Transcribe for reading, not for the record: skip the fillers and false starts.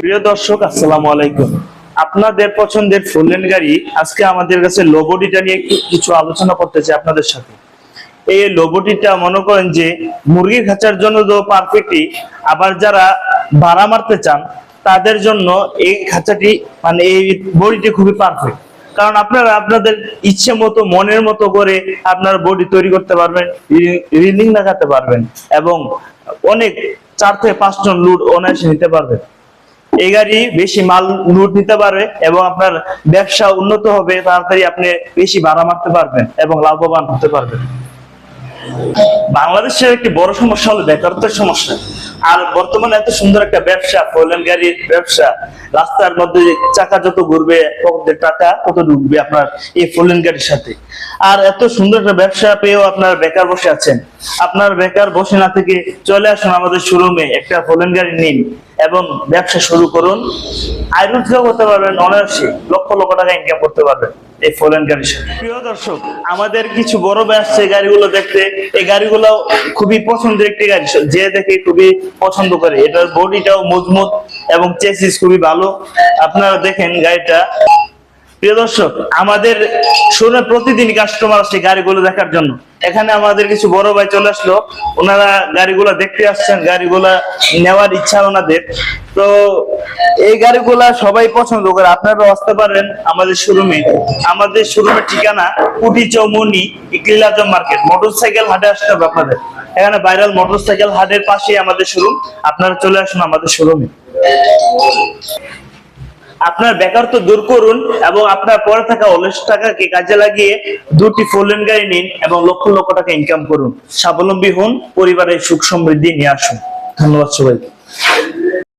প্রিয় দর্শক, আসসালামু আলাইকুম। আপনাদের পছন্দের ফুল লেন গাড়ি আজকে আমাদের কাছে লোবোডিটা নিয়ে কিছু আলোচনা করতে চাই আপনাদের সাথে। এই লোবোডিটা মনে করেন যে মুরগির খাঁচার জন্য তো পারফেক্টই, আবার যারা ভাড়া মারতে চান তাদের জন্য এই খাঁচাটি মানে এই বডিটি খুবই পারফেক্ট। কারণ আপনারা আপনাদের ইচ্ছে মতো মনের মতো করে আপনার বডি তৈরি করতে পারবেন, রিলিং লাগাতে পারবেন এবং অনেক 4 থেকে 5 টন লোড অনায়াসে নিতে পারবেন। এই গাড়ি বেশি মাল লোড নিতে পারবে এবং আপনার ব্যবসা উন্নত হবে, তাড়াতাড়ি আপনি বেশি ভাড়া মারতে পারবেন এবং লাভবান হতে পারবেন। বাংলাদেশের একটি বড় সমস্যা হলো বেকারত্বের সমস্যা। আর বর্তমানে এত সুন্দর একটা ব্যবসা, ফোলেন গাড়ির ব্যবসা, রাস্তার মধ্যে চাকা যত ঘুরবে টাকা কত ঢুকবে আপনার এই ফোলেন গাড়ির সাথে। আর এত সুন্দর একটা ব্যবসা পেয়েও আপনার বেকার বসে আছেন। আপনার বেকার বসে না থেকে চলে আসুন আমাদের শোরুমে, একটা ফোলেন গাড়ি নিন এবং ব্যবসা শুরু করুন। আয় রোজগার করতে পারবেন, অনায়াসে লক্ষ লক্ষ টাকা ইনকাম করতে পারবেন এই ফোলেন গাড়ির সাথে। প্রিয় দর্শক, আমাদের কিছু বড় ভাই আসছে গাড়িগুলো দেখতে। এই গাড়িগুলো খুবই পছন্দের একটি গাড়ি, যে দেখে খুবই পছন্দ করে। এটার বডিটাও মজবুত এবং চেসিস খুবই ভালো। আপনারা দেখেন গাড়িটা। প্রিয় দর্শক, আমাদের শোরুমে প্রতিদিন কাস্টমার আসে গাড়িগুলো দেখার জন্য। এখানে আমাদের কিছু বড় ভাই চলে আসলো, ওনারা গাড়িগুলা দেখতে আসছেন, গাড়িগুলা নেওয়ার ইচ্ছা ওনাদের। তো এই গাড়িগুলা সবাই পছন্দ করে, আপনারা আসতে পারেন আমাদের শোরুমে। আমাদের শোরুমের ঠিকানা কুটি চৌমুহনী ইকলিল আজম মার্কেট, মোটরসাইকেল হাটে আসতে হবে আপনাদের। এখানে ভাইরাল মোটরসাইকেল হাটের পাশেই আমাদের শোরুম, আপনারা চলে আসুন আমাদের শোরুমে। আপনার বেকারত্ব দূর করুন এবং আপনার পরে থাকা অলস টাকাকে কাজে লাগিয়ে দুটি ফোলেন গাড়ি নিন এবং লক্ষ লক্ষ টাকা ইনকাম করুন। স্বাবলম্বী হন, পরিবারের সুখ সমৃদ্ধি নিয়ে আসুন। ধন্যবাদ সবাইকে।